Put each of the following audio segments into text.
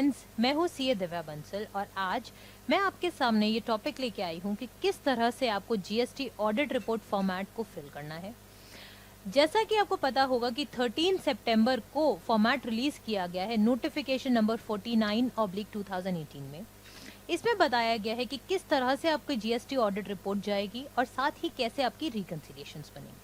Friends, मैं हूँ CA Divya Bansal और आज मैं आपके सामने ये टॉपिक लेके आई हूँ कि किस तरह से आपको जीएसटी ऑडिट रिपोर्ट फॉर्मेट को फिल करना है। जैसा कि आपको पता होगा कि 13 सितंबर को फॉर्मेट रिलीज किया गया है नोटिफिकेशन नंबर 49/2018 में। इसमें बताया गया है कि किस तरह से आपकी जीएसटी ऑडिट रिपोर्ट जाएगी और साथ ही कैसे आपकी रिकंसिलिएशंस बनेंगी।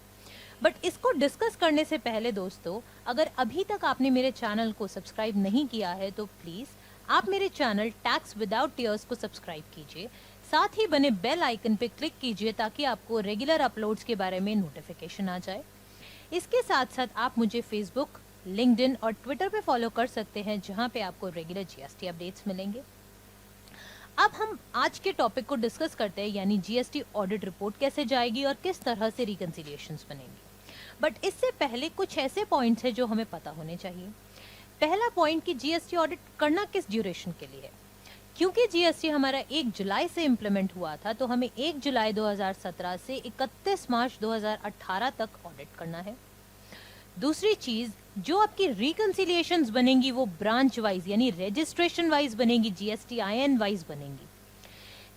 बट इसको डिस्कस करने से पहले दोस्तों, अगर अभी तक आपने मेरे चैनल को सब्सक्राइब नहीं किया है तो प्लीज आप मेरे चैनल टैक्स विदाउट टीयर्स को सब्सक्राइब कीजिए। साथ ही बने बेल आइकन पे क्लिक कीजिए ताकि आपको रेगुलर अपलोड्स के बारे में नोटिफिकेशन आ जाए। इसके साथ साथ आप मुझे फेसबुक, लिंक्डइन और ट्विटर पे फॉलो कर सकते हैं, जहां पे आपको रेगुलर जीएसटी अपडेट्स मिलेंगे। अब हम आज के टॉपिक को डिस्कस करते हैं, यानी जीएसटी ऑडिट रिपोर्ट कैसे जाएगी और किस तरह से रिकंसिलिएशंस बनेंगी। बट इससे पहले कुछ ऐसे पॉइंट्स हैं जो हमें पता होने चाहिए। पहला पॉइंट कि जीएसटी ऑडिट करना किस ड्यूरेशन के लिए है। क्योंकि जीएसटी हमारा 1 जुलाई से इम्प्लीमेंट हुआ था, तो हमें 1 जुलाई 2017 से 31 मार्च 2018 तक ऑडिट करना है। दूसरी चीज, जो आपकी रिकंसिलिएशंस बनेंगी वो ब्रांच वाइज यानी रजिस्ट्रेशन वाइज बनेगी, जीएसटी आईएन वाइज बनेंगी।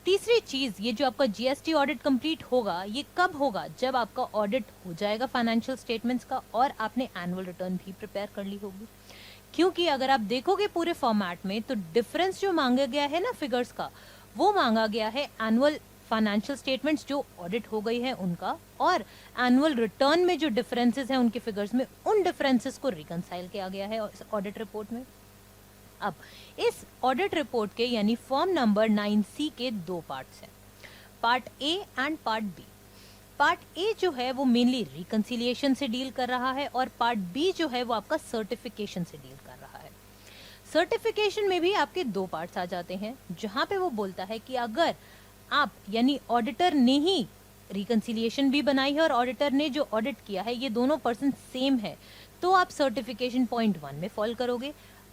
तीसरी चीज, ये जो आपका जीएसटी ऑडिट कंप्लीट होगा ये कब होगा, जब आपका ऑडिट हो जाएगा फाइनेंशियल स्टेटमेंट्स का और आपने एनुअल रिटर्न भी प्रिपेयर कर ली होगी। क्योंकि अगर आप देखोगे पूरे फॉर्मेट में तो डिफरेंस जो मांगा गया है ना फिगर्स का, वो मांगा गया है एनुअल फाइनेंशियल स्टेटमेंट्स जो ऑडिट हो गई है उनका, और एनुअल रिटर्न में जो डिफरेंसेस हैं उनके फिगर्स में, उन डिफरेंसेस को रिकंसाइल किया गया है ऑडिट रिपोर्ट में। अब इस ऑडिट रिपोर्ट के यानी फॉर्म नंबर 9C के दो पार्ट्स हैं, part A and part B. Part A जो है वो मेनली रिकंसिलिएशन से डील कर रहा है और पार्ट बी जो है वो आपका सर्टिफिकेशन से डील कर रहा है। सर्टिफिकेशन में भी आपके दो पार्ट्स आ जाते हैं, जहां पे वो बोलता है कि अगर आप यानी ऑडिटर ने ही रिकंसिलिएशन भी बनाई है और ऑडिटर ने जो ऑडिट किया है ये दोनों पर्सन सेम है, तो आप सर्टिफिकेशन पॉइंट 1 में फॉल करोगे।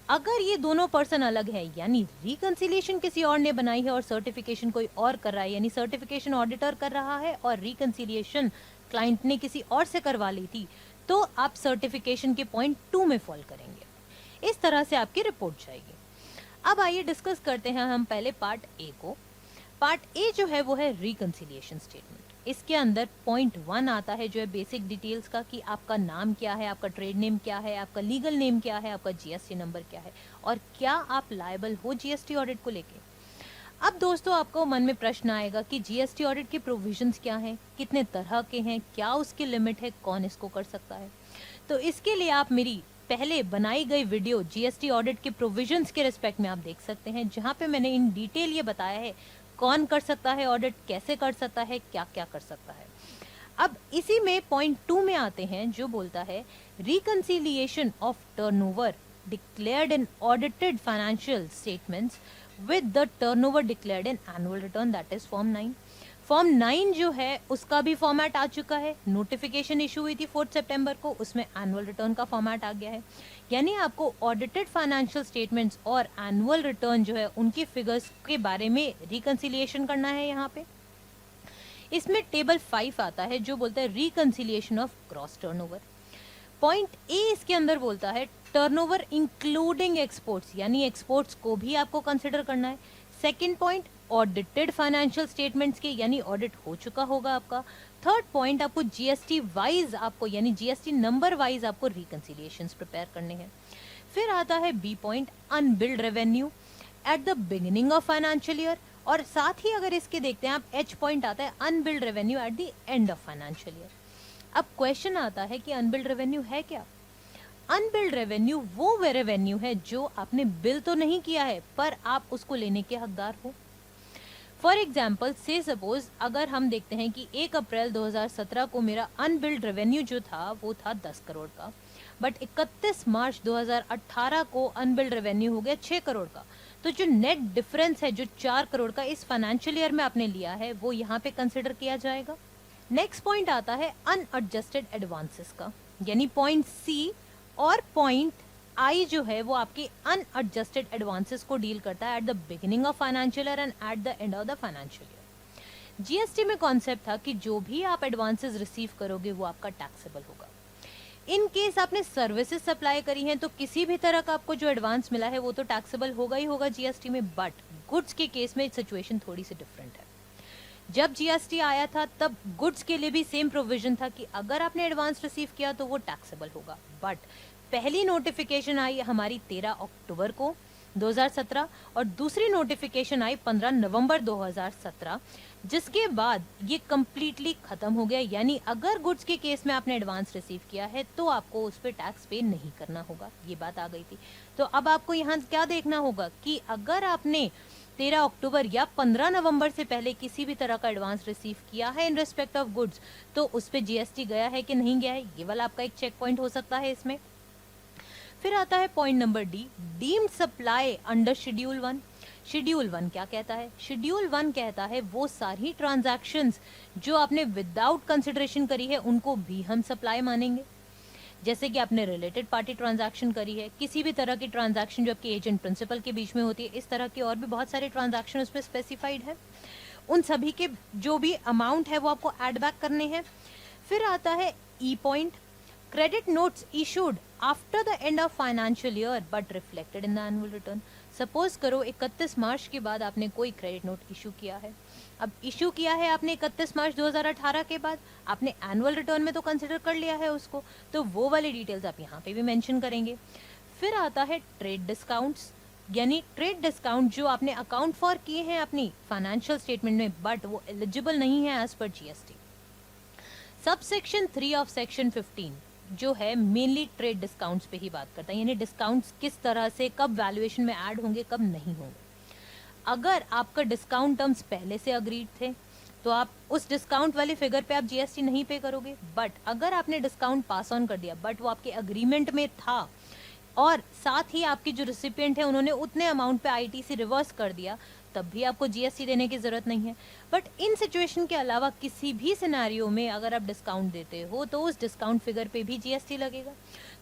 अगर ये दोनों पर्सन अलग है यानी रिकंसिलिएशन किसी और ने बनाई है और सर्टिफिकेशन कोई और कर रहा है, यानी सर्टिफिकेशन ऑडिटर कर रहा है और रिकंसिलिएशन क्लाइंट ने किसी और से करवा ली थी, तो आप सर्टिफिकेशन के पॉइंट 2 में फॉल करेंगे। इस तरह से आपकी रिपोर्ट जाएगी। अब आइए डिस्कस करते हैं हम पहले पार्ट ए को। पार्ट ए जो है वो है रिकंसिलिएशन स्टेटमेंट। इसके अंदर पॉइंट 1 आता है जो है बेसिक डिटेल्स का, कि आपका नाम क्या है, आपका ट्रेड नेम क्या है, आपका लीगल नेम क्या है, आपका जीएसटी नंबर क्या है और क्या आप लायबल हो जीएसटी ऑडिट को लेके। अब दोस्तों आपको मन में प्रश्न आएगा कि जीएसटी ऑडिट के प्रोविजंस क्या हैं, कितने तरह के हैं, क्या उसकी लिमिट है, कौन इसको कर सकता है। तो इसके लिए आप मेरी पहले बनाई गई वीडियो जीएसटी ऑडिट के प्रोविजंस के रिस्पेक्ट में आप देख सकते हैं, जहां पे मैंने इन डिटेल ये बताया है कौन कर सकता है ऑडिट, कैसे कर सकता है, क्या क्या कर सकता है। अब इसी में पॉइंट 2 में आते हैं जो बोलता है reconciliation of turnover declared in audited financial statements with the turnover declared in annual return, that is form 9। Form 9 जो है उसका भी फॉर्मेट आ चुका है, नोटिफिकेशन इशू हुई थी 4 सितंबर को, उसमें एनुअल रिटर्न का फॉर्मेट आ गया है। यानी आपको ऑडिटेड फाइनेंशियल स्टेटमेंट्स और एनुअल रिटर्न जो है उनकी फिगर्स के बारे में रिकंसिलिएशन करना है। यहाँ पे इसमें टेबल 5 आता है जो बोलता है reconciliation of gross turnover. Point A इसके अंदर बोलता है टर्नओवर इंक्लूडिंग एक्सपोर्ट्स, यानी एक्सपोर्ट्स को भी आपको कंसिडर करना है। Second point audited financial statements के, यानी ऑडिट हो चुका होगा आपका। थर्ड पॉइंट आपको जीएसटी वाइज आपको यानी जीएसटी नंबर वाइज आपको रिकंसिलिएशंस प्रिपेयर करने हैं। फिर आता है B point unbilled revenue at the beginning of financial year, और साथ ही अगर इसके देखते हैं आप एच पॉइंट आता है unbilled revenue at the end of financial year. अब क्वेश्चन आता है कि अनबिल्ड रेवेन्यू है क्या। अनबिल्ड रेवेन्यू वो रेवेन्यू है जो आपने बिल तो नहीं किया है पर आप उसको लेने के हकदार हो। फॉर एग्जाम्पल से सपोज अगर हम देखते हैं कि 1 अप्रैल 2017 को मेरा अनबिल्ड रेवेन्यू जो था वो था 10 करोड़ का, बट 31 मार्च 2018 को अनबिल्ड रेवेन्यू हो गया 6 करोड़ का। तो जो नेट डिफरेंस है जो 4 करोड़ का इस फाइनेंशियल ईयर में आपने लिया है वो यहाँ पे कंसिडर किया जाएगा। नेक्स्ट पॉइंट आता है अनएडजस्टेड एडवांसेस का, यानी पॉइंट सी और पॉइंट आई जो है वो आपके अनएडजस्टेड एडवांसेस को डील करता है eight the beginning of financial year and at the end of the financial year. GST में कॉन्सेप्ट था कि जो भी आप एडवांसेस रिसीव करोगे वो आपका टैक्सेबल होगा। इन केस आपने सर्विसेज सप्लाई करी हैं तो किसी भी तरह का आपको जो एडवांस मिला है वो तो टैक्सेबल होगा ही होगा जीएसटी में, बट गुड्स के केस में सिचुएशन थोड़ी सी डिफरेंट है। जब जीएसटी आया था तब गुड्स के लिए भी सेम प्रोविजन था कि अगर आपने एडवांस रिसीव किया तो वो टैक्सेबल होगा, बट पहली नोटिफिकेशन आई हमारी 13 अक्टूबर को 2017 और दूसरी नोटिफिकेशन आई 15 नवंबर 2017, जिसके बाद ये कंप्लीटली खत्म हो गया। यानी अगर गुड्स के केस में आपने एडवांस रिसीव किया है तो आपको उस पर टैक्स पे नहीं करना होगा, ये बात आ गई थी। तो अब आपको यहाँ क्या देखना होगा कि अगर आपने 13 अक्टूबर या 15 नवंबर से पहले किसी भी तरह का एडवांस रिसीव किया है इन रेस्पेक्ट ऑफ गुड्स तो उस पे जीएसटी गया है कि नहीं गया है, ये वाला आपका एक चेक पॉइंट हो सकता है इसमें। फिर आता है point number D, deemed supply under schedule 1। Schedule 1 क्या कहता है? शेड्यूल 1 कहता है वो सारी ट्रांजैक्शंस जो आपने विदाउट कंसिडरेशन करी है उनको भी हम सप्लाई मानेंगे। जैसे कि आपने रिलेटेड पार्टी ट्रांजैक्शन करी है, किसी भी तरह की ट्रांजैक्शन जो आपके एजेंट प्रिंसिपल के बीच में होती है, इस तरह की और भी बहुत सारे ट्रांजैक्शन उसमें स्पेसिफाइड है, उन सभी के जो भी अमाउंट है वो आपको एड बैक करने हैं। फिर आता है ई point, credit notes issued after the end of financial year but reflected in the annual return. Suppose करो 31 मार्च के बाद आपने कोई क्रेडिट नोट इशू किया है, अब इशू किया है आपने 31 मार्च 2018 के बाद, आपने एनुअल रिटर्न में तो कंसिडर कर लिया है उसको, तो वो वाली डिटेल्स आप यहाँ पे भी मेंशन करेंगे। फिर आता है ट्रेड डिस्काउंट्स, यानी ट्रेड डिस्काउंट जो आपने अकाउंट फॉर किए हैं अपनी फाइनेंशियल स्टेटमेंट में बट वो एलिजिबल नहीं है as per GST. Sub section 3 of section 15 जो है मेनली ट्रेड डिस्काउंट्स पे ही बात करता है, यानी डिस्काउंट्स किस तरह से कब वैल्यूएशन में ऐड होंगे कब नहीं होंगे। अगर आपका डिस्काउंट टर्म्स पहले से अग्रीड थे तो आप उस डिस्काउंट वाले फिगर पे आप जीएसटी नहीं पे करोगे, बट अगर आपने डिस्काउंट पास ऑन कर दिया बट वो आपके अग्रीमेंट में था और साथ ही आपके जो रिसिपिएंट है उन्होंने उतने अमाउंट पे आईटीसी रिवर्स कर दिया, तब भी आपको जीएसटी देने की जरूरत नहीं है। बट इन सिचुएशन के अलावा किसी भी सिनेरियो में अगर आप डिस्काउंट देते हो तो उस डिस्काउंट फिगर पे भी जीएसटी लगेगा,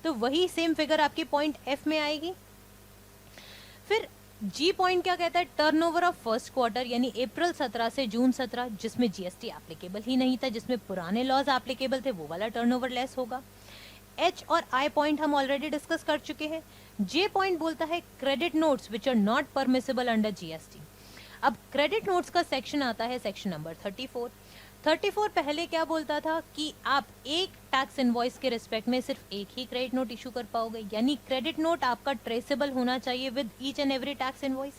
तो वही सेम फिगर आपकी पॉइंट एफ में आएगी। फिर जी पॉइंट क्या कहता है? टर्नओवर ऑफ फर्स्ट क्वार्टर, यानी अप्रैल 17 से जून 17 जिसमें जीएसटी एप्लीकेबल ही नहीं था, जिसमें पुराने लॉज एप्लीकेबल थे, वो वाला टर्नओवर लेस होगा। एच और आई पॉइंट हम ऑलरेडी डिस्कस कर चुके हैं। जे पॉइंट बोलता है credit notes which are not permissible under GST. अब क्रेडिट नोट्स का सेक्शन आता है सेक्शन नंबर 34 पहले क्या बोलता था कि आप एक टैक्स इनवॉइस के रिस्पेक्ट में सिर्फ एक ही क्रेडिट नोट इशू कर पाओगे, यानी क्रेडिट नोट आपका ट्रेसेबल होना चाहिए with each and every tax invoice.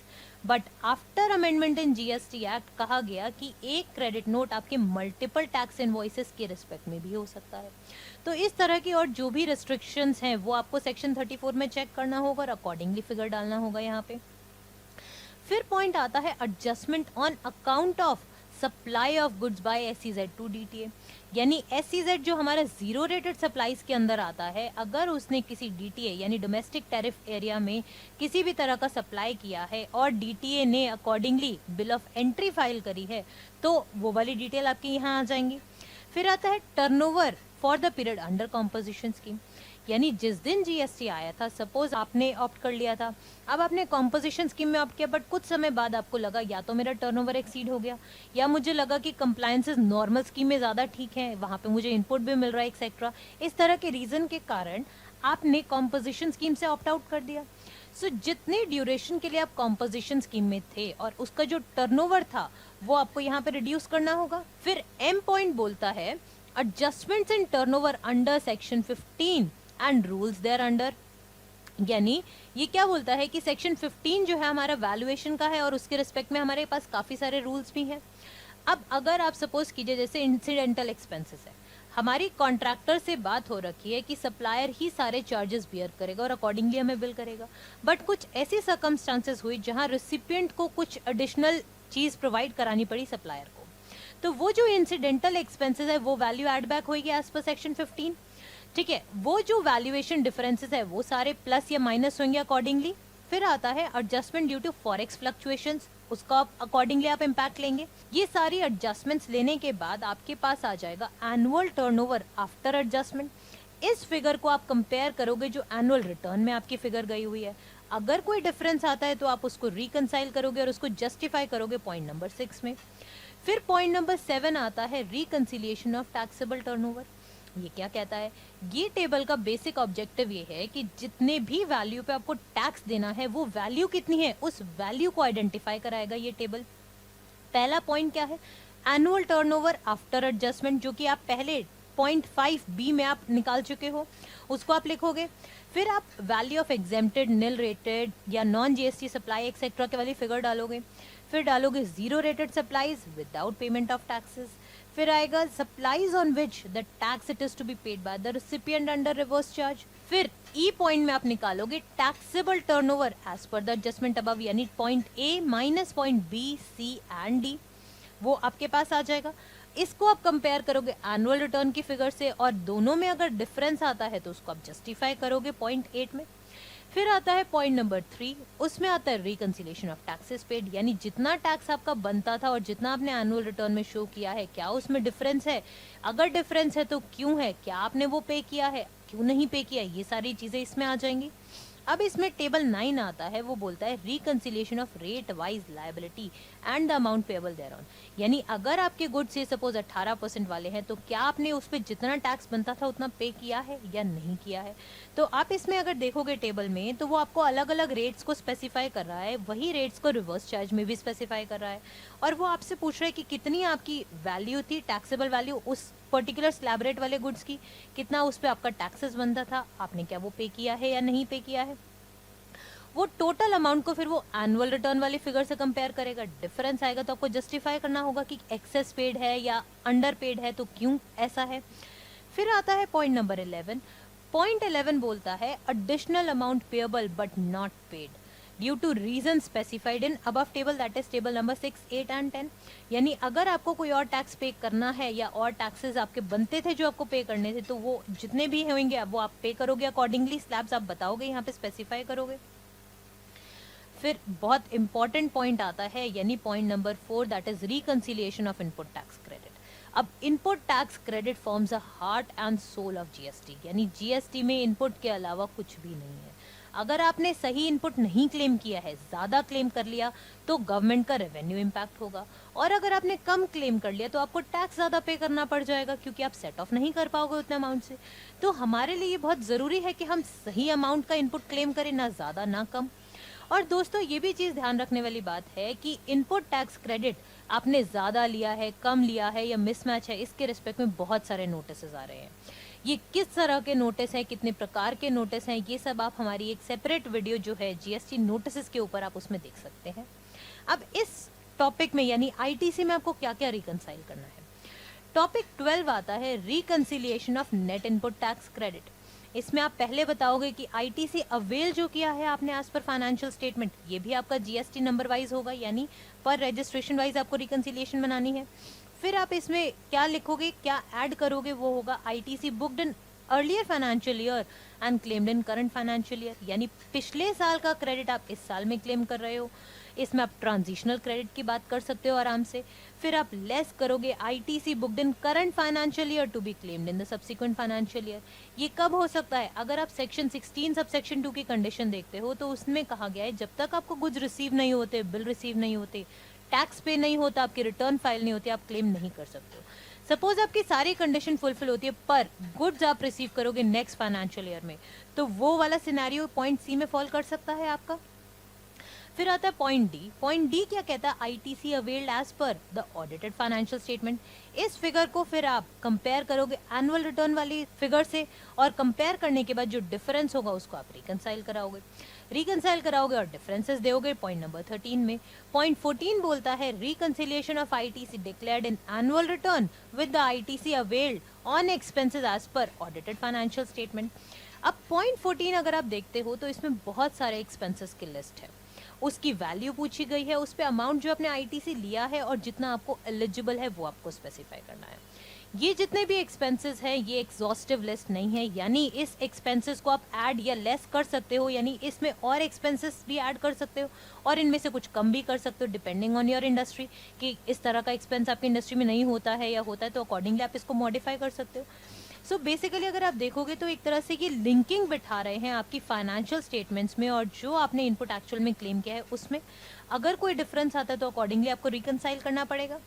But after amendment in GST act कहा गया कि एक क्रेडिट नोट आपके मल्टीपल टैक्स इनवॉइसेस के रिस्पेक्ट में भी हो सकता है। तो इस तरह की और जो भी रिस्ट्रिक्शंस हैं वो आपको सेक्शन 34 में चेक करना होगा और अकॉर्डिंगली फिगर डालना होगा यहाँ पे। फिर पॉइंट आता है adjustment on account of supply of goods by SEZ to DTA, यानी एसईजेड जो हमारा जीरो रेटेड सप्लाईज के अंदर आता है, अगर उसने किसी डीटीए यानी डोमेस्टिक टैरिफ एरिया में किसी भी तरह का सप्लाई किया है और डीटीए ने accordingly bill of entry file करी है तो वो वाली डिटेल आपके यहाँ आ जाएंगी। फिर आता है turnover for the period under composition scheme, यानी जिस दिन जीएसटी आया था, सपोज आपने ऑप्ट कर लिया था, अब आपने कॉम्पोजिशन स्कीम में ऑप्ट किया बट कुछ समय बाद आपको लगा या तो मेरा टर्नओवर एक्सीड हो गया या मुझे लगा कि कंप्लायंसेस नॉर्मल स्कीम में ज़्यादा ठीक है, वहाँ पे मुझे इनपुट भी मिल रहा है एक्सेट्रा, इस तरह के रीज़न के कारण आपने कॉम्पोजिशन स्कीम से ऑप्ट आउट कर दिया। सो जितने ड्यूरेशन के लिए आप कॉम्पोजिशन स्कीम में थे और उसका जो टर्नओवर था वो आपको यहाँ पे रिड्यूस करना होगा। फिर एम पॉइंट बोलता है adjustments in turnover under section 15 and rules there under, यानी ये क्या बोलता है कि सेक्शन 15 जो है हमारा वैल्यूएशन का है और उसके रिस्पेक्ट में हमारे पास काफ़ी सारे रूल्स भी हैं। अब अगर आप सपोज कीजिए जैसे इंसिडेंटल एक्सपेंसेस है, हमारी कॉन्ट्रैक्टर से बात हो रखी है कि सप्लायर ही सारे चार्जेस बियर करेगा और अकॉर्डिंगली हमें बिल करेगा, बट कुछ ऐसी सर्कमस्टांसेस हुई जहां रिसिपिएंट को कुछ एडिशनल चीज़ प्रोवाइड करानी पड़ी सप्लायर को, तो वो जो इंसिडेंटल एक्सपेंसेस है वो वैल्यू एड बैक होगी एज पर सेक्शन 15। ठीक है, वो जो वैल्यूएशन डिफरेंसेस है वो सारे प्लस या माइनस होंगे अकॉर्डिंगली। फिर आता है adjustment due to forex fluctuations, उसका अकॉर्डिंगली आप इम्पैक्ट लेंगे। ये सारी एडजस्टमेंट्स लेने के बाद आपके पास आ जाएगा एनुअल टर्नओवर आफ्टर एडजस्टमेंट। इस फिगर को आप कंपेयर करोगे जो एनुअल रिटर्न में आपकी फिगर गई हुई है, अगर कोई डिफरेंस आता है तो आप उसको रिकंसाइल करोगे और उसको जस्टिफाई करोगे पॉइंट नंबर 6 में। फिर पॉइंट नंबर 7 आता है रिकंसिलिएशन ऑफ टैक्सेबल टर्नओवर। ये क्या कहता है? ये टेबल का बेसिक ऑब्जेक्टिव ये है कि जितने भी वैल्यू पे आपको टैक्स देना है वो वैल्यू कितनी है, उस वैल्यू को आइडेंटिफाई कराएगा ये टेबल। पहला पॉइंट क्या है? एनुअल टर्नओवर आफ्टर एडजस्टमेंट, जो कि आप पहले पॉइंट 5 बी में आप निकाल चुके हो, उसको आप लिखोगे। फिर आप value of exempted, nil rated या नॉन जीएसटी सप्लाई एक्सेट्रा के वाली फिगर डालोगे। फिर डालोगे zero rated supplies without payment of taxes. फिर आएगा supplies on which the tax it is to be paid by the recipient under reverse charge. फिर E point में आप निकालोगे taxable turnover as per the adjustment above, यानी point A minus point B, C and D, वो आपके पास आ जाएगा। इसको आप कंपेयर करोगे एनुअल रिटर्न की फिगर से, और दोनों में अगर डिफरेंस आता है तो उसको आप जस्टिफाई करोगे पॉइंट 8 में। फिर आता है पॉइंट नंबर 3, उसमें आता है रिकंसिलिएशन ऑफ टैक्सेस पेड, यानी जितना टैक्स आपका बनता था और जितना आपने एनुअल रिटर्न में शो किया है, क्या उसमें डिफरेंस है? अगर डिफरेंस है तो क्यों है, क्या आपने वो पे किया है, क्यों नहीं पे किया, ये सारी चीजें इसमें आ जाएंगी। अब इसमें टेबल 9 आता है, वो बोलता है reconciliation of rate wise liability and the amount payable thereon, यानी अगर आपके गुड्स ये सपोज 18% वाले हैं तो क्या आपने उस पर जितना टैक्स बनता था उतना पे किया है या नहीं किया है। तो आप इसमें अगर देखोगे टेबल में तो वो आपको अलग अलग रेट्स को स्पेसिफाई कर रहा है, वही रेट्स को रिवर्स चार्ज में भी स्पेसिफाई कर रहा है, और वो आपसे पूछ रहा है कि कितनी आपकी वैल्यू थी, टैक्सेबल वैल्यू उस पर्टिकुलर स्लैब रेट वाले गुड्स की, कितना उस पर आपका टैक्सेस बनता था, आपने क्या वो पे किया है या नहीं पे किया है। वो टोटल अमाउंट को फिर वो एनुअल रिटर्न वाली फिगर से कंपेयर करेगा, डिफरेंस आएगा तो आपको जस्टिफाई करना होगा कि एक्सेस पेड है या अंडर पेड है, तो क्यों ऐसा है। फिर आता है पॉइंट नंबर 11। पॉइंट 11 बोलता है additional amount payable but not paid due to reason specified in above table, that is table number 6, 8 and 10, यानी अगर आपको कोई और टैक्स पे करना है या और टैक्सेस आपके बनते थे जो आपको पे करने थे, तो वो जितने भी होंगे वो आप पे करोगे अकॉर्डिंगली, स्लैब्स आप बताओगे, यहाँ पे स्पेसिफाई करोगे। फिर बहुत इंपॉर्टेंट पॉइंट आता है, यानी point number 4, that is reconciliation of input tax credit. अब input tax credit forms a heart and soul of GST, यानी जीएसटी में इनपुट के अलावा कुछ भी नहीं है। अगर आपने सही इनपुट नहीं क्लेम किया है, ज्यादा क्लेम कर लिया, तो गवर्नमेंट का रेवेन्यू इम्पैक्ट होगा, और अगर आपने कम क्लेम कर लिया तो आपको टैक्स ज्यादा पे करना पड़ जाएगा, क्योंकि आप सेट ऑफ नहीं कर पाओगे उतने अमाउंट से। तो हमारे लिए ये बहुत जरूरी है कि हम सही अमाउंट का इनपुट क्लेम करें, ना ज्यादा ना कम। और दोस्तों ये भी चीज ध्यान रखने वाली बात है कि इनपुट टैक्स क्रेडिट आपने ज्यादा लिया है, कम लिया है या मिसमैच है, इसके रिस्पेक्ट में बहुत सारे नोटिस आ रहे हैं। ये किस तरह के नोटिस हैं, कितने प्रकार के नोटिस हैं, ये सब आप हमारी एक सेपरेट वीडियो जो है जीएसटी नोटिस के ऊपर आप उसमें देख सकते हैं। अब इस टॉपिक में यानी आईटीसी में आपको क्या क्या रिकंसाइल करना है। टॉपिक 12 आता है reconciliation of net input tax credit. इसमें आप पहले बताओगे कि आईटीसी अवेल जो किया है आपने एज पर फाइनेंशियल स्टेटमेंट, ये भी आपका जीएसटी नंबर वाइज होगा, यानी पर रजिस्ट्रेशन वाइज आपको रिकंसिलिएशन बनानी है। फिर आप इसमें क्या लिखोगे, क्या ऐड करोगे, वो होगा ITC booked in earlier financial year and claimed in current financial year, यानी पिछले साल का क्रेडिट आप इस साल में क्लेम कर रहे हो। इसमें आप ट्रांजिशनल क्रेडिट की बात कर सकते हो आराम से। फिर आप लेस करोगे ITC booked in current financial year to be claimed in the subsequent financial year. ये कब हो सकता है? अगर आप सेक्शन 16 सब सेक्शन 2 की कंडीशन देखते हो तो उसमें कहा गया है जब तक आपको गुड्स रिसीव नहीं होते, बिल रिसीव नहीं होते, टैक्स पे नहीं होता, आपकी रिटर्न फाइल नहीं होती, आप क्लेम नहीं कर सकते हो। सपोज आपकी सारी कंडीशन फुलफिल होती है पर गुड्स आप रिसीव करोगे नेक्स्ट फाइनेंशियल ईयर में, तो वो वाला सिनेरियो पॉइंट सी में फॉल कर सकता है आपका। फिर आता है पॉइंट डी। पॉइंट डी क्या कहता है? ITC availed as per the audited financial statement. इस फिगर को फिर आप कंपेयर करोगे एनुअल रिटर्न वाली फिगर से, और कंपेयर करने के बाद जो डिफरेंस होगा उसको आप रिकंसाइल कराओगे और डिफरेंसेस दोगे पॉइंट नंबर 13 में। पॉइंट 14 बोलता है reconciliation of ITC declared in annual return with the ITC availed on expenses as per audited financial statement. अब पॉइंट 14 अगर आप देखते हो तो इसमें बहुत सारे एक्सपेंसेस की लिस्ट है, उसकी वैल्यू पूछी गई है, उस पे अमाउंट जो आपने आईटीसी लिया है और जितना आपको एलिजिबल है वो आपको स्पेसिफाई करना है। ये जितने भी एक्सपेंसेस हैं ये एग्जॉस्टिव लिस्ट नहीं है, यानी इस एक्सपेंसेस को आप ऐड या लेस कर सकते हो, यानी इसमें और एक्सपेंसेस भी ऐड कर सकते हो और इनमें से कुछ कम भी कर सकते हो डिपेंडिंग ऑन योर इंडस्ट्री, कि इस तरह का एक्सपेंस आपकी इंडस्ट्री में नहीं होता है या होता है तो अकॉर्डिंगली आप इसको मॉडिफाई कर सकते हो। सो बेसिकली अगर आप देखोगे तो एक तरह से ये लिंकिंग बिठा रहे हैं आपकी फाइनेंशियल स्टेटमेंट्स में और जो आपने इनपुट एक्चुअल में क्लेम किया है उसमें। अगर कोई डिफरेंस आता है तो अकॉर्डिंगली आपको रिकंसाइल करना पड़ेगा।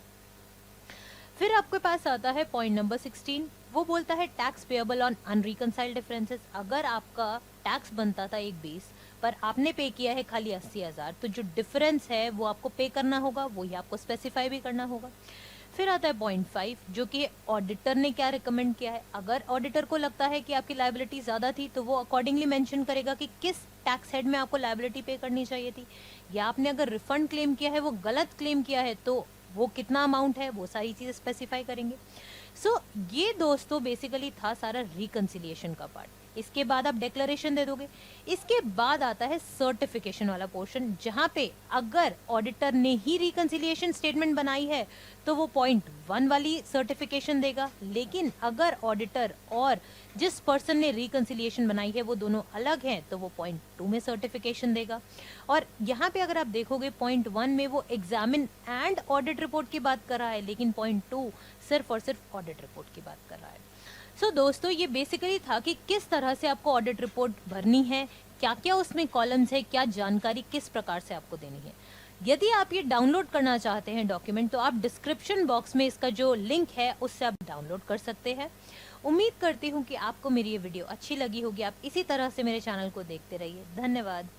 फिर आपके पास आता है पॉइंट नंबर 16, वो बोलता है टैक्स पेएबल ऑन अनरिकंसाइल्ड डिफरेंसेस। अगर आपका टैक्स बनता था एक बेस पर आपने पे किया है खाली 80,000, तो जो डिफरेंस है वो आपको पे करना होगा, वही आपको स्पेसिफाई भी करना होगा। फिर आता है पॉइंट 5, जो कि ऑडिटर ने क्या रिकमेंड किया है। अगर ऑडिटर को लगता है कि आपकी लायबिलिटी ज़्यादा थी तो वो अकॉर्डिंगली मेंशन करेगा कि किस टैक्स हेड में आपको लायबिलिटी पे करनी चाहिए थी, या आपने अगर रिफंड क्लेम किया है वो गलत क्लेम किया है तो वो कितना अमाउंट है, वो सारी चीज़ें स्पेसिफाई करेंगे। सो ये दोस्तों बेसिकली था सारा रिकंसिलिएशन का पार्ट। इसके बाद आप डिक्लेरेशन दे दोगे। इसके बाद आता है सर्टिफिकेशन वाला पोर्शन, जहां पे अगर ऑडिटर ने ही रिकंसिलिएशन स्टेटमेंट बनाई है तो वो पॉइंट 1 वाली सर्टिफिकेशन देगा, लेकिन अगर ऑडिटर और जिस पर्सन ने रिकंसिलिएशन बनाई है वो दोनों अलग हैं तो वो पॉइंट 2 में सर्टिफिकेशन देगा। और यहाँ पे अगर आप देखोगे पॉइंट 1 में वो एग्जामिन एंड ऑडिट रिपोर्ट की बात कर रहा है, लेकिन पॉइंट 2 सिर्फ और सिर्फ ऑडिट रिपोर्ट की बात कर रहा है। सो दोस्तों ये बेसिकली था कि किस तरह से आपको ऑडिट रिपोर्ट भरनी है, क्या क्या उसमें कॉलम्स है, क्या जानकारी किस प्रकार से आपको देनी है। यदि आप ये डाउनलोड करना चाहते हैं डॉक्यूमेंट, तो आप डिस्क्रिप्शन बॉक्स में इसका जो लिंक है उससे आप डाउनलोड कर सकते हैं। उम्मीद करती हूँ कि आपको मेरी ये वीडियो अच्छी लगी होगी। आप इसी तरह से मेरे चैनल को देखते रहिए। धन्यवाद।